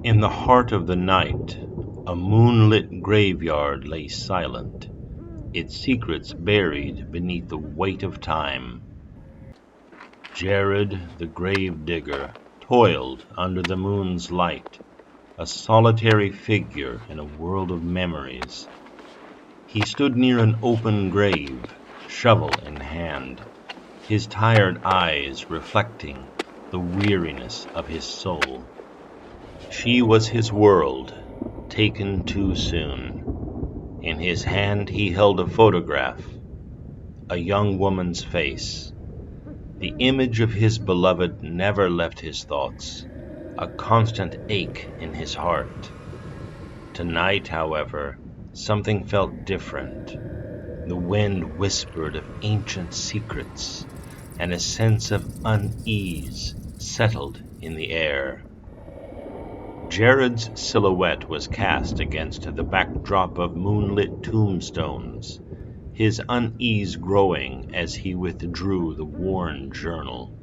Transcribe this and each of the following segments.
In the heart of the night, a moonlit graveyard lay silent, its secrets buried beneath the weight of time. Jared, the Gravedigger, toiled under the moon's light, a solitary figure in a world of memories. He stood near an open grave, shovel in hand, his tired eyes reflecting the weariness of his soul. She was his world, taken too soon. In his hand he held a photograph, a young woman's face. The image of his beloved never left his thoughts, a constant ache in his heart. Tonight, however, something felt different. The wind whispered of ancient secrets, and a sense of unease settled in the air. Jared's silhouette was cast against the backdrop of moonlit tombstones, his unease growing as he withdrew the worn journal.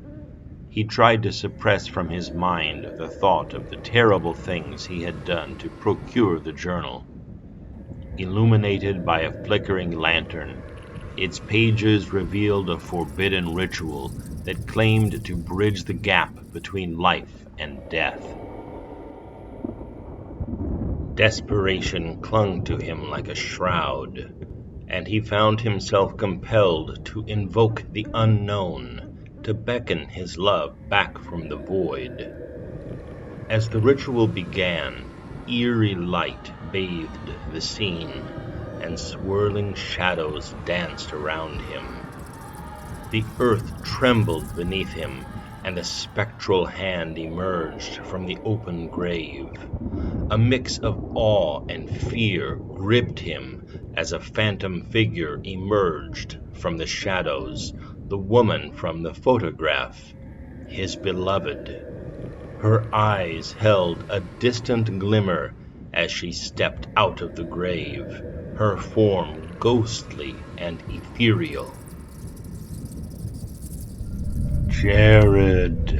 He tried to suppress from his mind the thought of the terrible things he had done to procure the journal. Illuminated by a flickering lantern, its pages revealed a forbidden ritual that claimed to bridge the gap between life and death. Desperation clung to him like a shroud, and he found himself compelled to invoke the unknown, to beckon his love back from the void. As the ritual began, eerie light bathed the scene, and swirling shadows danced around him. The earth trembled beneath him, and a spectral hand emerged from the open grave. A mix of awe and fear gripped him as a phantom figure emerged from the shadows, the woman from the photograph, his beloved. Her eyes held a distant glimmer as she stepped out of the grave, her form ghostly and ethereal. Jared.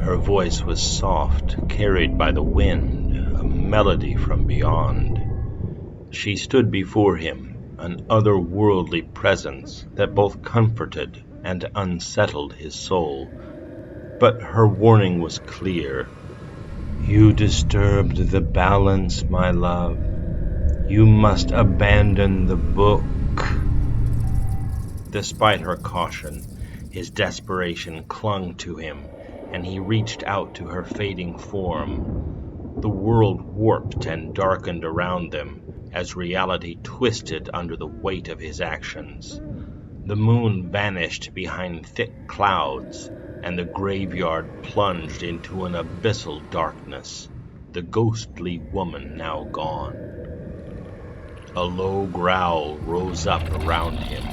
Her voice was soft, carried by the wind, a melody from beyond. She stood before him, an otherworldly presence that both comforted and unsettled his soul. But her warning was clear. You disturbed the balance, my love. You must abandon the book. Despite her caution, his desperation clung to him, and he reached out to her fading form. The world warped and darkened around them as reality twisted under the weight of his actions. The moon vanished behind thick clouds, and the graveyard plunged into an abyssal darkness, the ghostly woman now gone. A low growl rose up around him.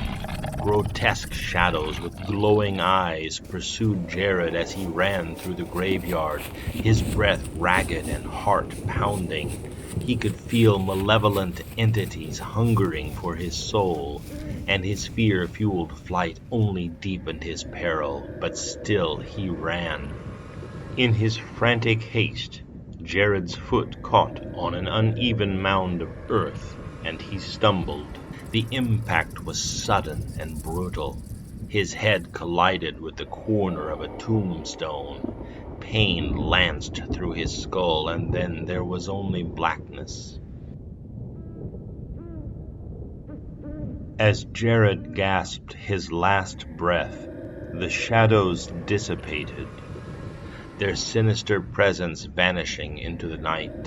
Grotesque shadows with glowing eyes pursued Jared as he ran through the graveyard, his breath ragged and heart pounding. He could feel malevolent entities hungering for his soul, and his fear-fueled flight only deepened his peril, but still he ran. In his frantic haste, Jared's foot caught on an uneven mound of earth, and he stumbled. The impact was sudden and brutal. His head collided with the corner of a tombstone. Pain lanced through his skull, and then there was only blackness. As Jared gasped his last breath, the shadows dissipated, their sinister presence vanishing into the night.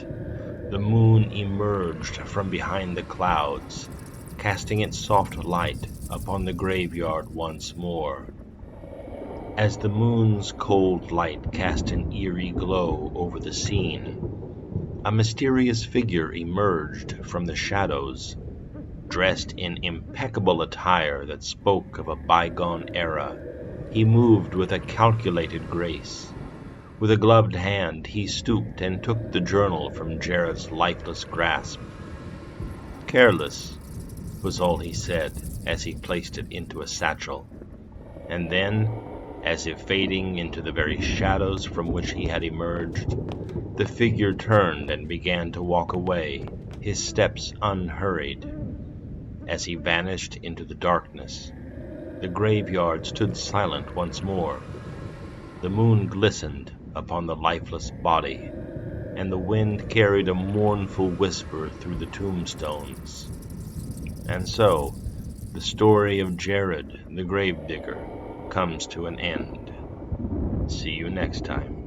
The moon emerged from behind the clouds, casting its soft light upon the graveyard once more. As the moon's cold light cast an eerie glow over the scene, a mysterious figure emerged from the shadows, dressed in impeccable attire that spoke of a bygone era. He moved with a calculated grace. With a gloved hand, he stooped and took the journal from Jared's lifeless grasp. "Careless," was all he said as he placed it into a satchel. And then As if fading into the very shadows from which he had emerged, the figure turned and began to walk away, his steps unhurried. As he vanished into the darkness, the graveyard stood silent once more. The moon glistened upon the lifeless body, and the wind carried a mournful whisper through the tombstones. And so, the story of Jared the Gravedigger comes to an end. See you next time.